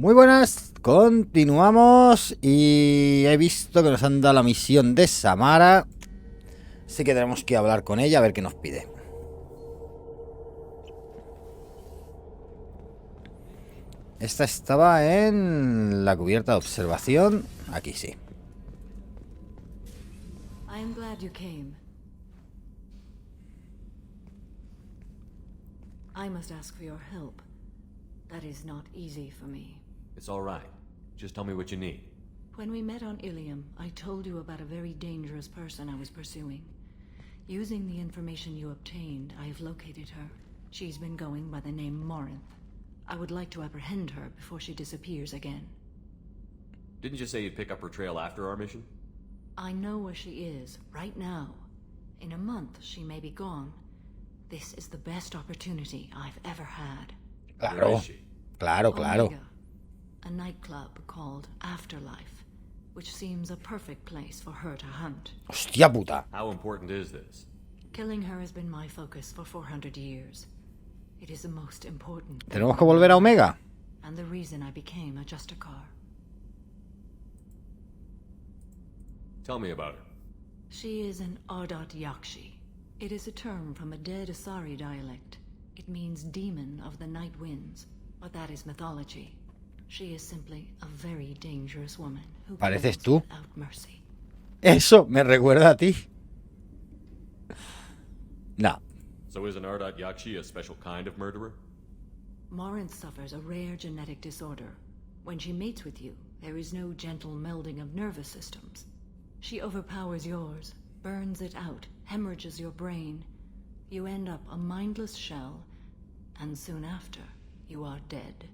Muy buenas, continuamos y he visto que nos han dado la misión de Samara, así que tenemos que hablar con ella a ver qué nos pide. Esta estaba en la cubierta de observación, aquí sí. I am glad you came. I must ask for your help. That is not easy for me. It's all right. Just tell me what you need. When we met on Ilium, I told you about a very dangerous person I was pursuing. Using the information you obtained, I have located her. She's been going by the name Morinth. I would like to apprehend her before she disappears again. Didn't you say you'd pick up her trail after our mission? I know where she is, right now. In a month, she may be gone. This is the best opportunity I've ever had. Where is she? Claro. Omega, a nightclub called Afterlife, which seems a perfect place for her to hunt. Hostia puta. How important is this? Killing her has been my focus for 400 years. It is the most important. ¿Tenemos que volver a Omega? And the reason I became a Justicar. Tell me about her. She is an Ardat Yakshi. It is a term from a dead Asari dialect. It means demon of the night winds, but that is mythology. She is simply a very dangerous woman who ¿Pareces kills tú? without mercy. Eso me recuerda a ti. No. So is an Ardat Yakshi a special kind of murderer? Morinth suffers a rare genetic disorder. When she mates with you, there is no gentle melding of nervous systems. She overpowers yours, burns it out, hemorrhages your brain. You end up a mindless shell, and soon after, you are dead.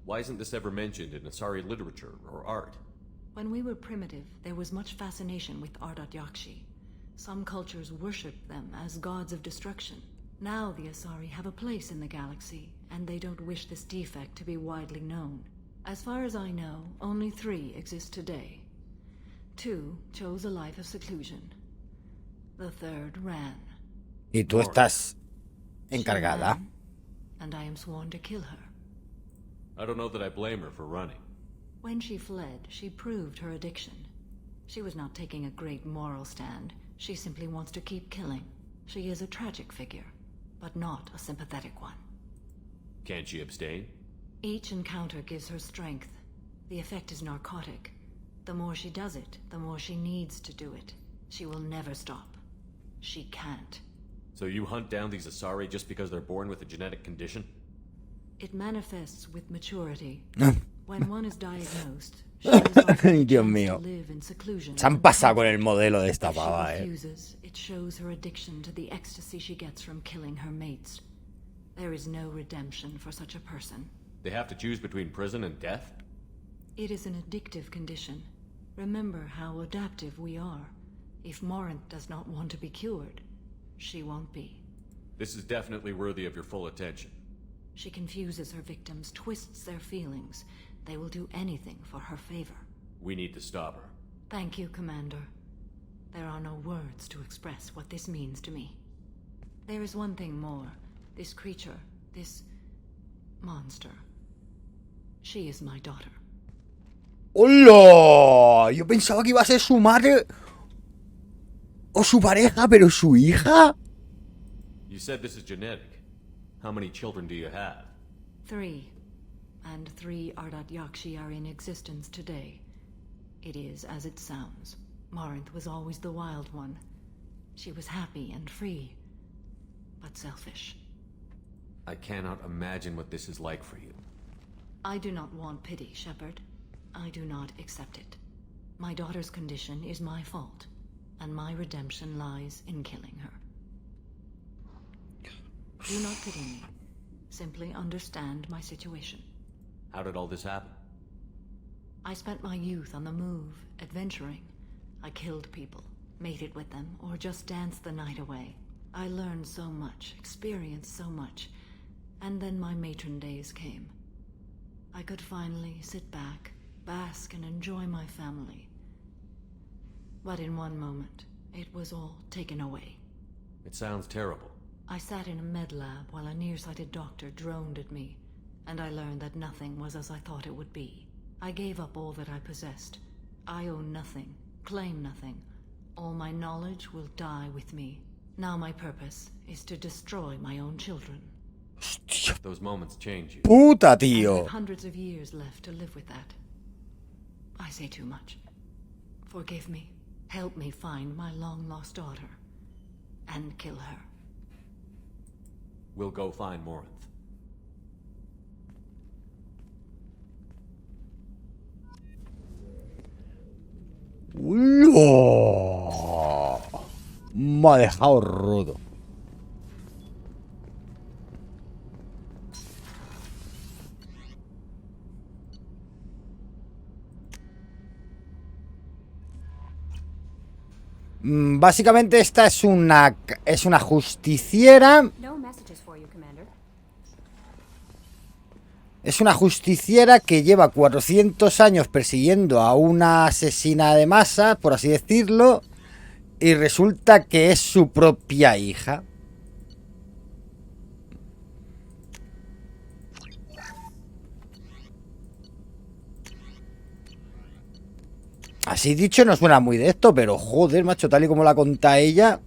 Why isn't this ever mentioned in Asari literature or art? When we were primitive, there was much fascination with Ardat Yakshi. Some cultures worshipped them as gods of destruction. Now the Asari have a place in the galaxy, and they don't wish this defect to be widely known. As far as I know, only 3 exist today. 2 chose a life of seclusion. The 3rd ran. Y tú estás She encargada. ran, and I am sworn to kill her. I don't know that I blame her for running. When she fled, she proved her addiction. She was not taking a great moral stand. She simply wants to keep killing. She is a tragic figure, but not a sympathetic one. Can't she abstain? Each encounter gives her strength. The effect is narcotic. The more she does it, the more she needs to do it. She will never stop. She can't. So you hunt down these Asari just because they're born with a genetic condition? It manifests with maturity. When one is diagnosed, she is offered Ay, a Dios chance mío. to live in seclusion. Se han pasado con el modelo de esta If she pava, refuses, it shows her addiction to the ecstasy she gets from killing her mates. There is no redemption for such a person. They have to choose between prison and death? It is an addictive condition. Remember how adaptive we are. If Morinth does not want to be cured, she won't be. This is definitely worthy of your full attention. She confuses her victims, twists their feelings. They will do anything for her favor. We need to stop her. Thank you, Commander. There are no words to express what this means to me. There is one thing more. This creature, this monster. She is my daughter. ¡Hola! Yo pensaba que iba a ser su madre o su pareja, pero su hija. You said this is genetic. How many children do you have? 3. And 3 Ardat Yakshi are in existence today. It is as it sounds. Morinth was always the wild one. She was happy and free, but selfish. I cannot imagine what this is like for you. I do not want pity, Shepard. I do not accept it. My daughter's condition is my fault, and my redemption lies in killing her. Do not pity me. Simply understand my situation. How did all this happen? I spent my youth on the move, adventuring. I killed people, mated with them, or just danced the night away. I learned so much, experienced so much, and then my matron days came. I could finally sit back, bask and enjoy my family. But in one moment, it was all taken away. It sounds terrible. I sat in a med lab while a nearsighted doctor droned at me. and I learned that nothing was as I thought it would be. I gave up all that I possessed. I own nothing, claim nothing. All my knowledge will die with me. Now my purpose is to destroy my own children. Those moments change you. Puta, I tío. have hundreds of years left to live with that. I say too much. Forgive me. Help me find my long-lost daughter. And kill her. We'll go find Morinth. ¡Ulo! Me ha dejado roto. Básicamente esta es una justiciera. No messages for you, Commander. Es una justiciera que lleva 400 años persiguiendo a una asesina de masa, por así decirlo, y resulta que es su propia hija. Así dicho no suena muy de esto, pero joder, macho, tal y como la conta ella.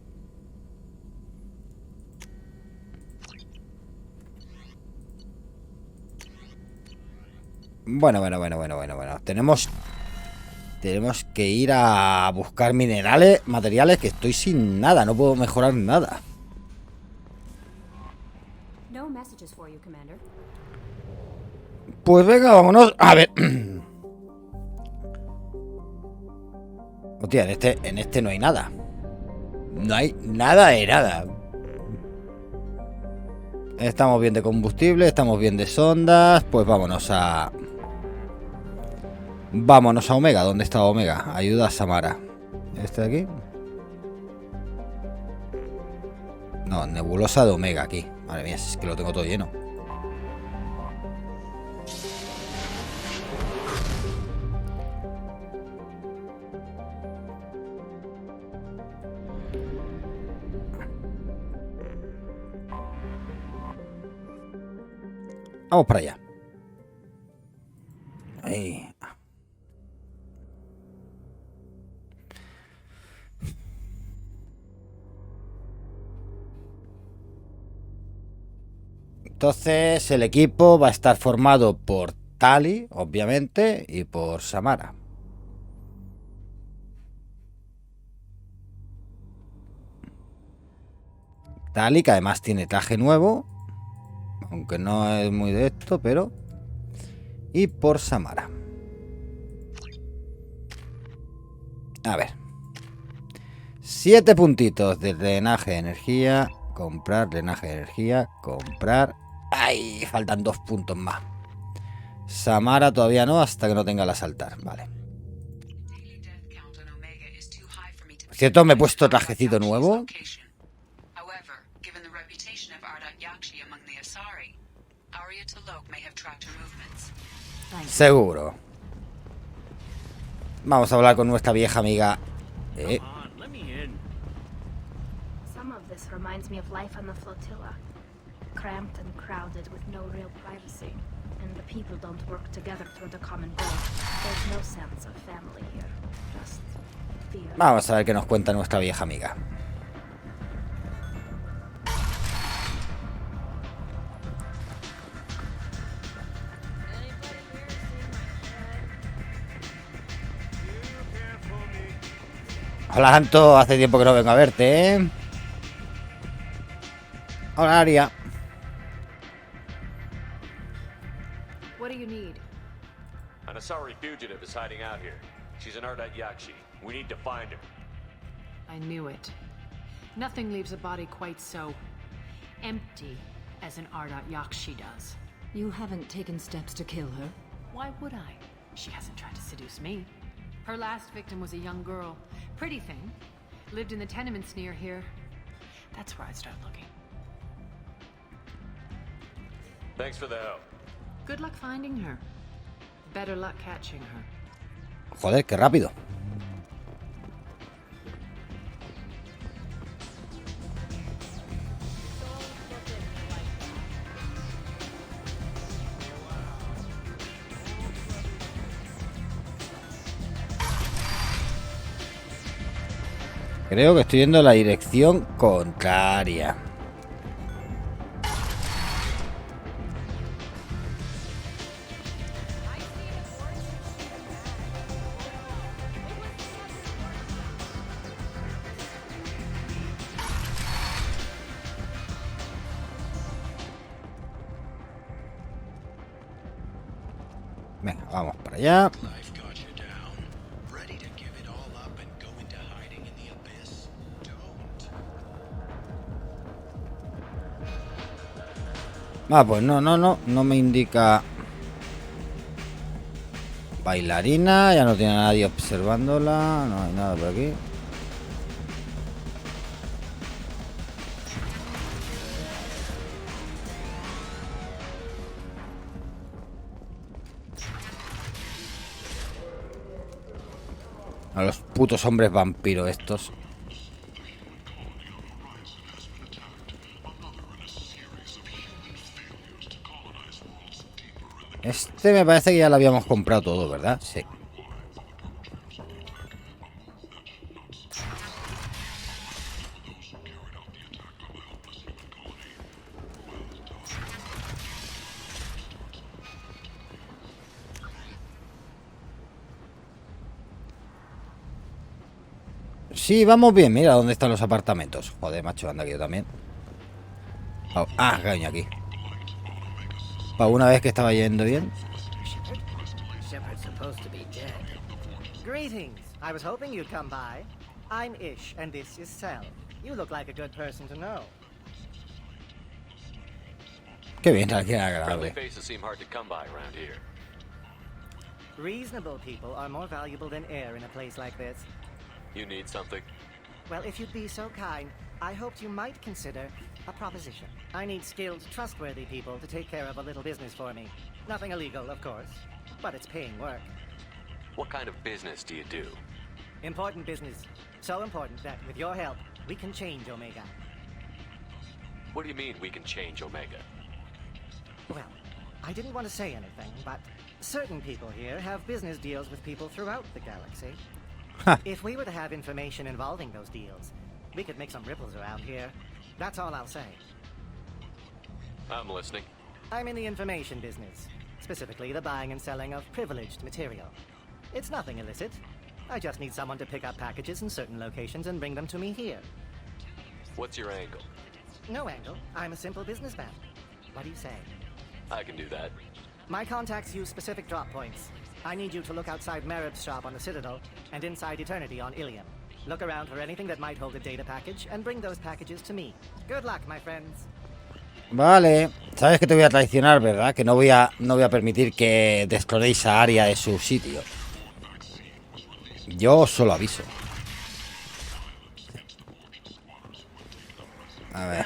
Bueno. Tenemos que ir a buscar materiales, que estoy sin nada, no puedo mejorar nada. No messages for you, Commander. Pues venga, vámonos. A ver. Hostia, en este no hay nada. No hay nada de nada. Estamos bien de combustible, estamos bien de sondas. Pues vámonos a Omega. ¿Dónde está Omega? Ayuda a Samara. ¿Este de aquí? No, nebulosa de Omega aquí. Madre mía, es que lo tengo todo lleno. Vamos para allá. Ahí. Entonces el equipo va a estar formado por Tali, obviamente, y por Samara. Tali, que además tiene traje nuevo, aunque no es muy de esto, pero... Y por Samara. A ver. 7 puntitos de drenaje de energía. Comprar, drenaje de energía. Comprar. ¡Ay! Faltan 2 puntos más. Samara todavía no, hasta que no tenga la saltar. Vale. Por cierto, me he puesto trajecito nuevo. Seguro. Vamos a hablar con nuestra vieja amiga. Some of this reminds me of life on the flotilla. Cramped and crowded with no real privacy. And the people don't work together toward a common goal. There's no sense of family here. Just fear. Vamos a ver qué nos cuenta nuestra vieja amiga. Hola, Anto, hace tiempo que no vengo a verte, ¿eh? Hola, Aria. What do you need? An Asari fugitive is hiding out here. She's an Ardat Yakshi. We need to find her. I knew it. Nothing leaves a body quite so empty as an Ardat Yakshi does. You haven't taken steps to kill her? Why would I? She hasn't tried to seduce me. Her last victim was a young girl. Pretty thing. Lived in the tenements near here. That's where I'd start looking. Thanks for the help. Good luck finding her. Better luck catching her. Joder, qué rápido. Creo que estoy yendo en la dirección contraria. Venga, vamos para allá. Ah, pues no me indica bailarina, ya no tiene a nadie observándola, no hay nada por aquí. A los putos hombres vampiros estos. Este me parece que ya lo habíamos comprado todo, ¿verdad? Sí. Sí, vamos bien. Mira dónde están los apartamentos. Joder, macho, anda aquí yo también. Ah, caña aquí. Para una vez que estaba yendo bien. Shepard's supposed to be dead. Greetings. I was hoping you'd come by. I'm Ish, and this is Sel. You look like a good person to know. Qué bien, qué Friendly agradable. faces seem hard to come by around here. Reasonable people are more valuable than air in a place like this. You need something? Well, if you'd be so kind, I hoped you might consider a proposition. I need skilled, trustworthy people to take care of a little business for me. Nothing illegal, of course, but it's paying work. What kind of business do you do? Important business. So important that, with your help, we can change Omega. What do you mean we can change Omega? Well, I didn't want to say anything, but certain people here have business deals with people throughout the galaxy. If we were to have information involving those deals, we could make some ripples around here. That's all I'll say. I'm listening. I'm in the information business, specifically the buying and selling of privileged material. It's nothing illicit. I just need someone to pick up packages in certain locations and bring them to me here. What's your angle? No angle. I'm a simple businessman. What do you say? I can do that. My contacts use specific drop points. I need you to look outside Merib's shop on the Citadel and inside Eternity on Ilium. Look around for anything that might hold a data package and bring those packages to me. Good luck, my friends. Vale. Sabes que te voy a traicionar, ¿verdad? Que no voy a permitir que desclonéis a Aria de su sitio. Yo solo aviso. A ver.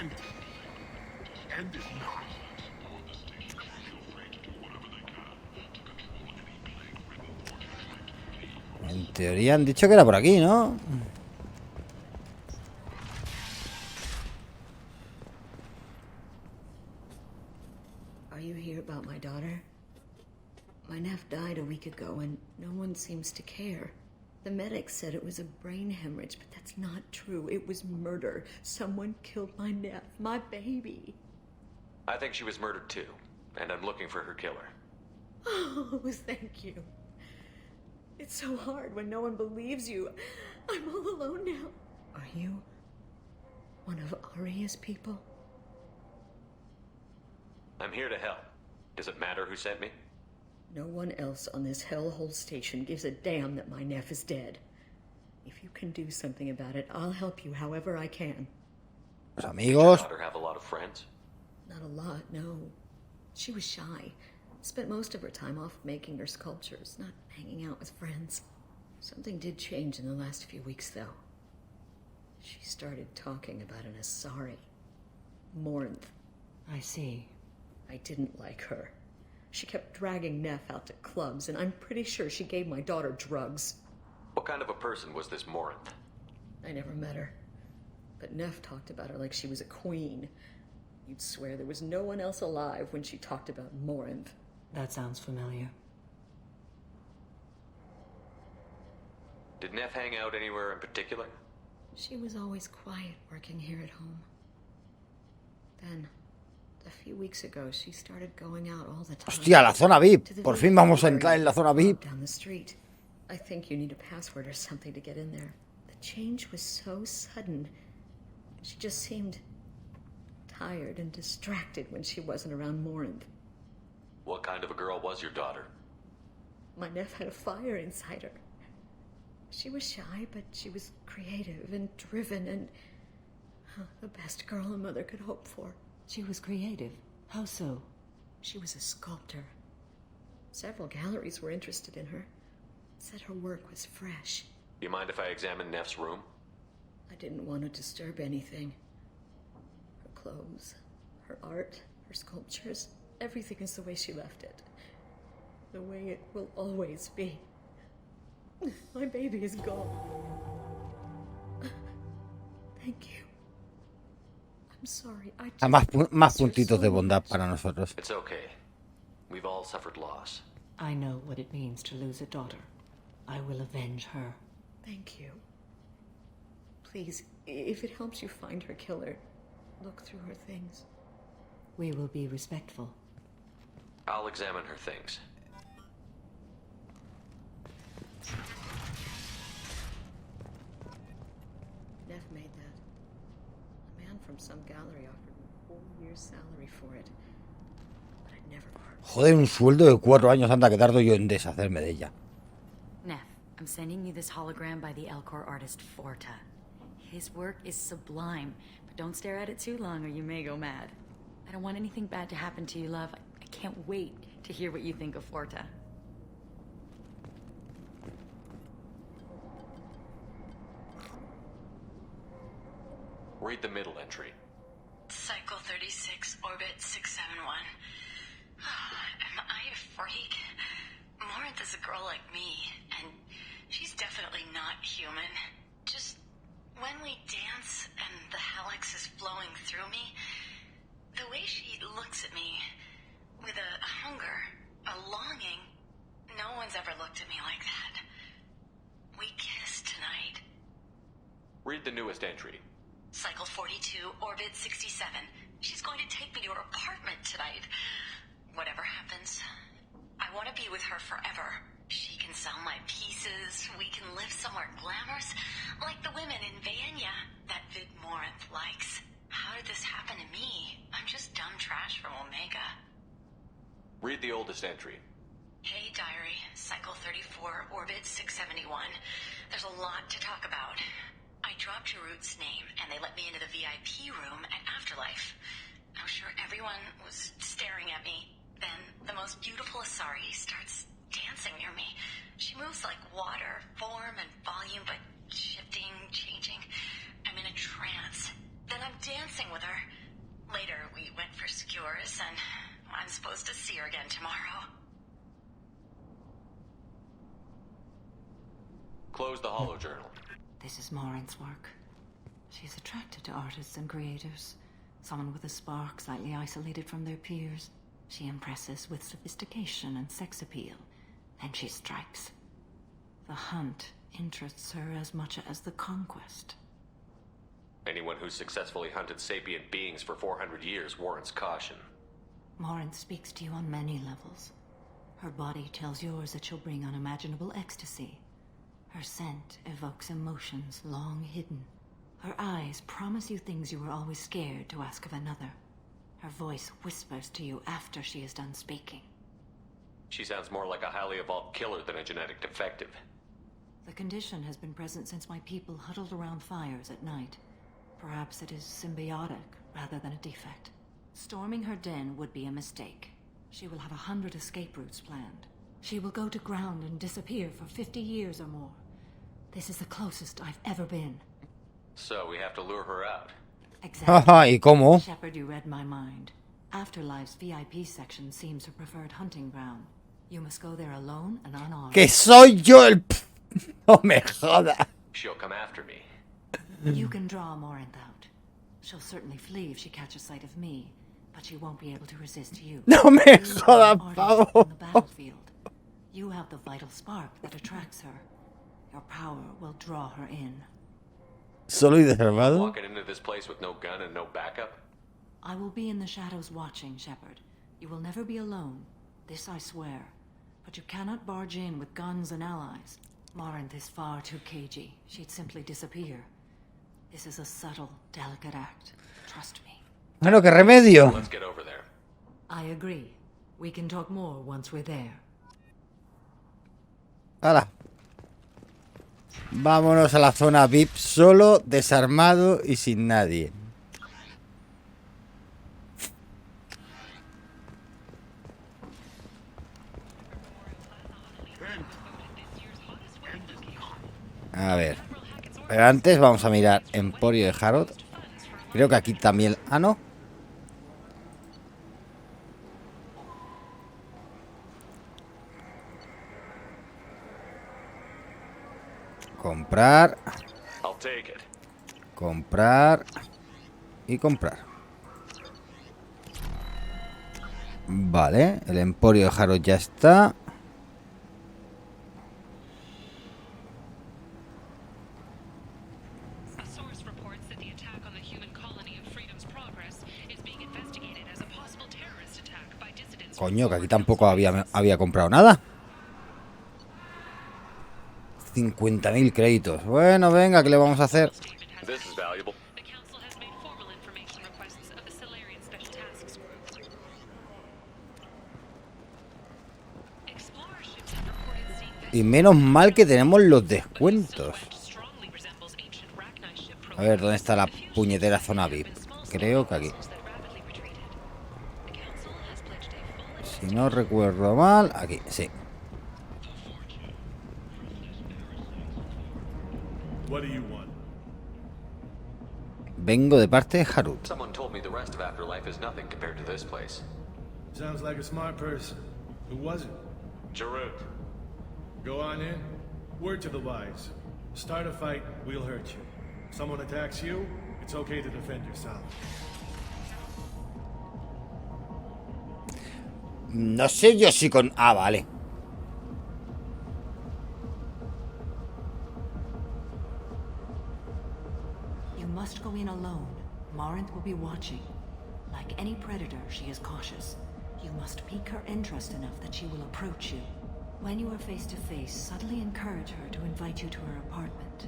En teoría han dicho que era por aquí, ¿no? Are you here about my daughter? My nephew died a week ago and no one seems to care. The medics said it was a brain hemorrhage, but that's not true. It was murder. Someone killed my nephew, my baby. I think she was murdered too, and I'm looking for her killer. Oh, thank you. It's so hard when no one believes you. I'm all alone now. Are you one of Aria's people? I'm here to help. Does it matter who sent me? No one else on this hellhole station gives a damn that my nephew is dead. If you can do something about it, I'll help you however I can. Los Does amigos. your daughter have a lot of friends? Not a lot, no. She was shy. Spent most of her time off making her sculptures, not hanging out with friends. Something did change in the last few weeks, though. She started talking about an Asari. Morinth. I see. I didn't like her. She kept dragging Neff out to clubs, and I'm pretty sure she gave my daughter drugs. What kind of a person was this Morinth? I never met her. But Neff talked about her like she was a queen. You'd swear there was no one else alive when she talked about Morinth. That sounds familiar. Did Neff hang out anywhere in particular? She was always quiet working here at home. Then, a few weeks ago, she started going out all the time. Hostia, la zona VIP. Por fin vamos a entrar en la zona VIP. Down the street. I think you need a password or something to get in there. The change was so sudden. She just seemed tired and distracted when she wasn't around Morinth. What kind of a girl was your daughter? My nephew had a fire inside her. She was shy, but she was creative and driven and the best girl a mother could hope for. She was creative. How so? She was a sculptor. Several galleries were interested in her. Said her work was fresh. You mind if I examine Neff's room? I didn't want to disturb anything. Her clothes, her art, her sculptures, everything is the way she left it. The way it will always be. My baby is gone. Thank you. I'm sorry. Más puntitos de bondad para nosotros. It's okay. We've all suffered loss. I know what it means to lose a daughter. I will avenge her. Thank you. Please, if it helps you find her killer, look through her things. We will be respectful. I'll examine her things. Neff made that. A man from some gallery offered me a whole year's salary for it. But I'd never part. Joder, un sueldo de 4 años, anda que tardo yo en deshacerme de ella. Neff, I'm sending you this hologram by the Elcor artist Forta. His work is sublime, but don't stare at it too long or you may go mad. I don't want anything bad to happen to you, love. I can't wait to hear what you think of Forta. Read the middle entry. Cycle 36, orbit 671. Am I a freak? Morinth is a girl like me, and she's definitely not human. Just when we dance and the helix is flowing through me, the way she looks at me with a hunger, a longing, no one's ever looked at me like that. We kissed tonight. Read the newest entry. Cycle 42, orbit 67. She's going to take me to her apartment tonight. Whatever happens, I want to be with her forever. She can sell my pieces. We can live somewhere glamorous, like the women in Vanya that Vid Morinth likes. How did this happen to me? I'm just dumb trash from Omega. Read the oldest entry. Hey, diary. Cycle 34, orbit 671. There's a lot to talk about. I dropped Jarut's name, and they let me into the VIP room at Afterlife. I'm sure everyone was staring at me. Then the most beautiful Asari starts dancing near me. She moves like water, form and volume, but shifting, changing. I'm in a trance. Then I'm dancing with her. Later, we went for skewers, and I'm supposed to see her again tomorrow. Close the holojournal. This is Morinth's work. She's attracted to artists and creators. Someone with a spark, slightly isolated from their peers. She impresses with sophistication and sex appeal. Then she strikes. The hunt interests her as much as the conquest. Anyone who's successfully hunted sapient beings for 400 years warrants caution. Morinth speaks to you on many levels. Her body tells yours that she'll bring unimaginable ecstasy. Her scent evokes emotions long hidden. Her eyes promise you things you were always scared to ask of another. Her voice whispers to you after she is done speaking. She sounds more like a highly evolved killer than a genetic defective. The condition has been present since my people huddled around fires at night. Perhaps it is symbiotic rather than a defect. Storming her den would be a mistake. She will have 100 escape routes planned. She will go to ground and disappear for 50 years or more. This is the closest I've ever been. So we have to lure her out. Exactly. Haha, ¿y cómo? Shepard, you read my mind. Afterlife's VIP section seems her preferred hunting ground. You must go there alone and unarmed. ¡Que soy yo el... No me jodas! She'll come after me. You can draw Morinth out. She'll certainly flee if she catches sight of me, but she won't be able to resist you. No me You jodas, are an artist pavo. on the battlefield. You have the vital spark that attracts her. Your power will draw her in. Solo y desarmado. Walking into this place with no gun and no backup? I will be in the shadows watching, Shepard. You will never be alone. This I swear. But you cannot barge in with guns and allies. Morinth is far too cagey. She'd simply disappear. This is a subtle, delicate act. Trust me. Bueno, qué remedio. Let's get over there. I agree. We can talk more once we're there. ¡Hala! Vámonos a la zona VIP solo, desarmado y sin nadie. A ver. Pero antes vamos a mirar Emporio de Harrod. Creo que aquí también... Ah, ¿no? Comprar. I'll take it. Comprar. Y comprar. Vale, el Emporio de Harrod ya está. Coño, que aquí tampoco había comprado nada. 50.000 créditos. Bueno, venga, ¿qué le vamos a hacer? This is valuable. Y menos mal que tenemos los descuentos. A ver, ¿dónde está la puñetera zona VIP? Creo que aquí. Si no recuerdo mal, aquí, sí. Vengo de parte de Harrod. Someone told me the rest of Afterlife is nothing compared to this place. Sounds like a smart person. Who was it? Jarut. Go on in. Word to the wise. Start a fight, we'll hurt you. Someone attacks you, it's okay to defend yourself. No sé yo si con... Ah, vale. You must go in alone. Morinth will be watching. Like any predator, she is cautious. You must pique her interest enough that she will approach you. When you are face to face, subtly encourage her to invite you to her apartment.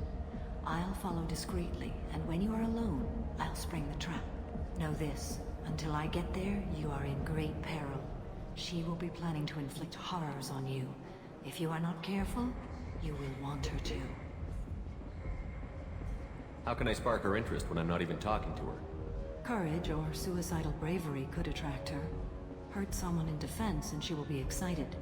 I'll follow discreetly, and when you are alone, I'll spring the trap. Know this, until I get there, you are in great peril. She will be planning to inflict horrors on you. If you are not careful, you will want her to. How can I spark her interest when I'm not even talking to her? Courage or suicidal bravery could attract her. Hurt someone in defense and she will be excited.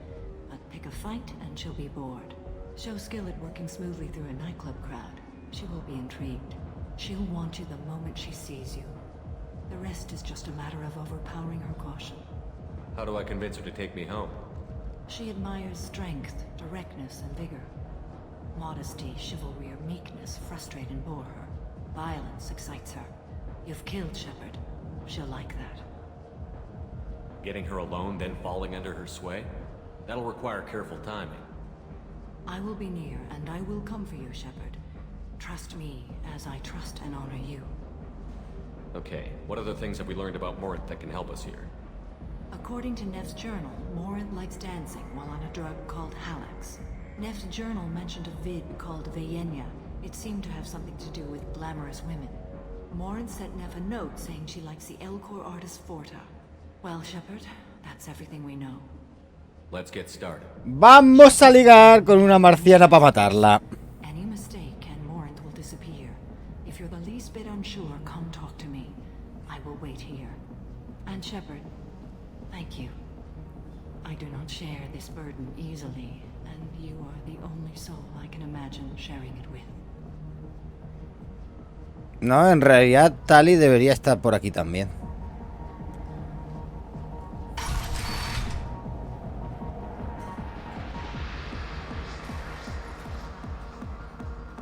But pick a fight and she'll be bored. Show skill at working smoothly through a nightclub crowd. She will be intrigued. She'll want you the moment she sees you. The rest is just a matter of overpowering her caution. How do I convince her to take me home? She admires strength, directness, and vigor. Modesty, chivalry, or meekness frustrate and bore her. Violence excites her. You've killed Shepard. She'll like that. Getting her alone, then falling under her sway? That'll require careful timing. I will be near, and I will come for you, Shepard. Trust me, as I trust and honor you. Okay, what other things have we learned about Morinth that can help us here? According to Nev's journal, Morinth likes dancing while on a drug called Halax. Nev's journal mentioned a vid called Vayenya. It seemed to have something to do with glamorous women. Morinth sent Nev a note saying she likes the Elcor artist Forta. Well, Shepard, that's everything we know. Let's get started. Vamos a ligar con una marciana para matarla. Any mistake and Morinth will disappear. If you're the least bit unsure, come talk to me. I will wait here. And Shepard, thank you. I do not share this burden easily, and you are the only soul I can imagine sharing it with. No, en realidad Tali debería estar por aquí también.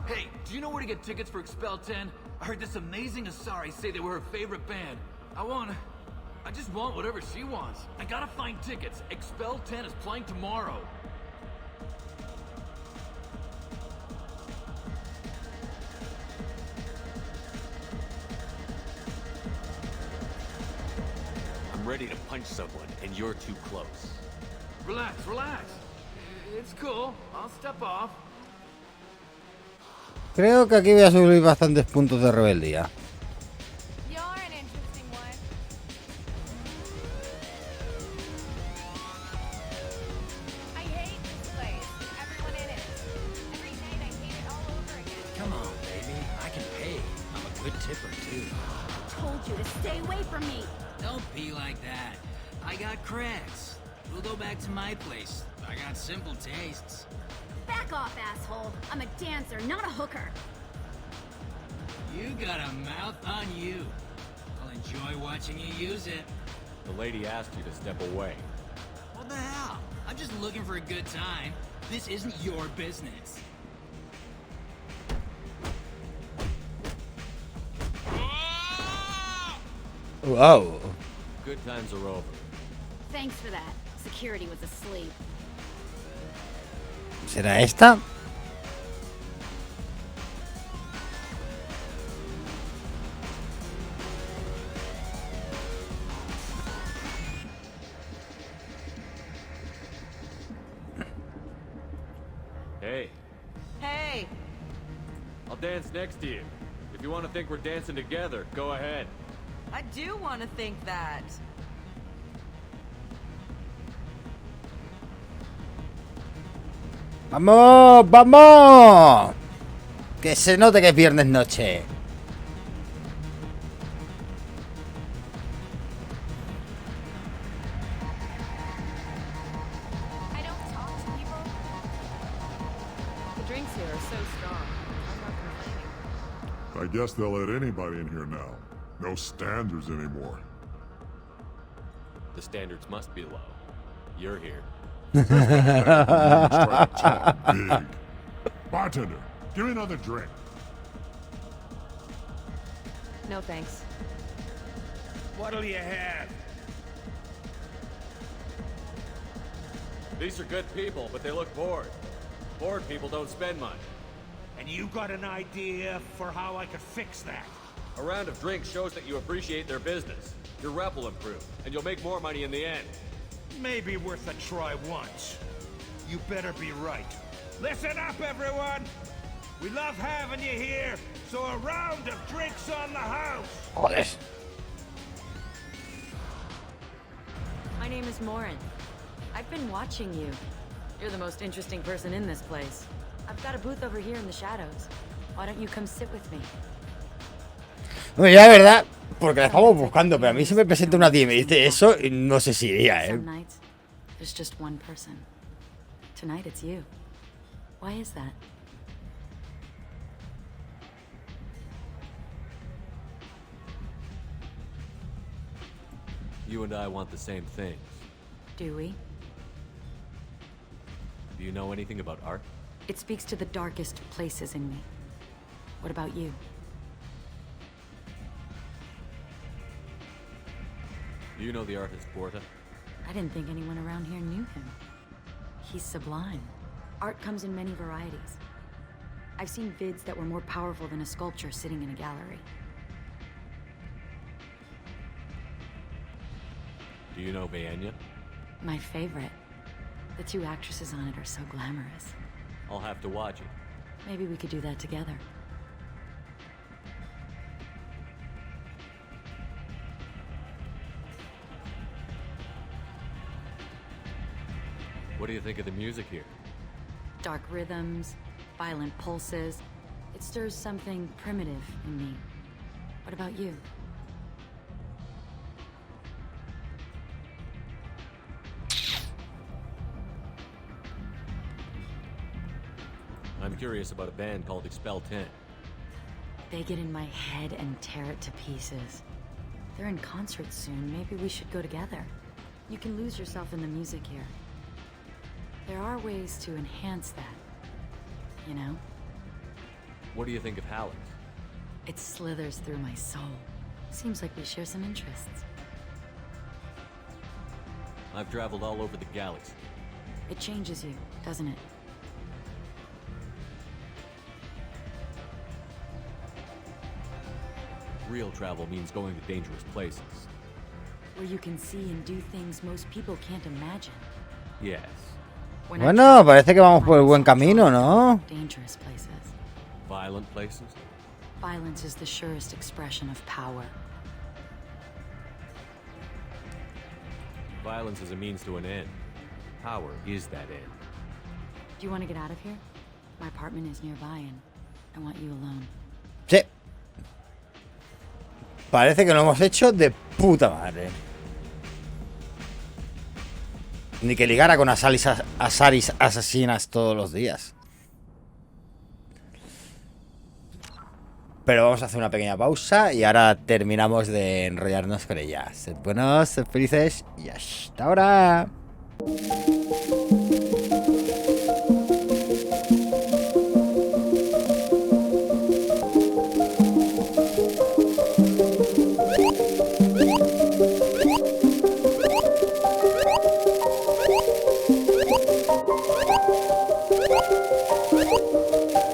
Hey, do you know where to get tickets for Expel 10? I heard this amazing Asari say they were her favorite band. I just want whatever she wants. I gotta find tickets. Expel 10 is playing tomorrow. ready to punch someone, and you're too close. Relax, relax. It's cool. I'll step off. Creo que aquí voy a subir bastantes puntos de rebeldía. You're an interesting one. I hate this place. Everyone in it. Every night I hate it all over again. Come on, baby. I can pay. I'm a good tipper, too. I told you to stay away from me. Don't be like that. I got cracks. We'll go back to my place. I got simple tastes. Back off, asshole. I'm a dancer, not a hooker. You got a mouth on you. I'll enjoy watching you use it. The lady asked you to step away. What the hell? I'm just looking for a good time. This isn't your business. Wow. Good times are over. Thanks for that. Security was asleep. ¿Será esta? Hey, Hey, I'll dance next to you. If you want to think we're dancing together, go ahead. I do want to think that. ¡Vamos! ¡Vamos! Que se note que es viernes noche. I don't talk to people. The drinks here are so strong. I'm not complaining. I guess they'll let anybody in here now. No standards anymore. The standards must be low. You're here. Try to talk big. Bartender, give me another drink. No thanks. What'll you have? These are good people, but they look bored. Bored people don't spend much. And you got an idea for how I could fix that? A round of drinks shows that you appreciate their business. Your rep will improve, and you'll make more money in the end. Maybe worth a try once. You better be right. Listen up, everyone! We love having you here, so a round of drinks on the house! Joder. My name is Morin. I've been watching you. You're the most interesting person in this place. I've got a booth over here in the shadows. Why don't you come sit with me? No, ya de verdad, porque la estamos buscando, pero a mí se me presenta una tía y me dice eso y no sé si iría, Some nights, there's just one person. Tonight it's you. Why is that? You and I want the same things. Do we? Do you know anything about art? It speaks to the darkest places in me. What about you? Do you know the artist Porta? I didn't think anyone around here knew him. He's sublime. Art comes in many varieties. I've seen vids that were more powerful than a sculpture sitting in a gallery. Do you know Vienya? My favorite. The two actresses on it are so glamorous. I'll have to watch it. Maybe we could do that together. What do you think of the music here? Dark rhythms, violent pulses. It stirs something primitive in me. What about you? I'm curious about a band called Expel 10. They get in my head and tear it to pieces. They're in concert soon. Maybe we should go together. You can lose yourself in the music here. There are ways to enhance that, you know? What do you think of Halleck? It slithers through my soul. Seems like we share some interests. I've traveled all over the galaxy. It changes you, doesn't it? Real travel means going to dangerous places. where you can see and do things most people can't imagine. Yes. Bueno, parece que vamos por el buen camino, ¿no? Dangerous places. Violent places? Violence is the surest expression of power. Violence is a means to an end. Power is that end. Do you want to get out of here? My apartment is nearby and I want you alone. Sí. Parece que lo hemos hecho de puta madre. Ni que ligara con asaris asesinas todos los días. Pero vamos a hacer una pequeña pausa y ahora terminamos de enrollarnos con ella. Sed buenos, sed felices y hasta ahora.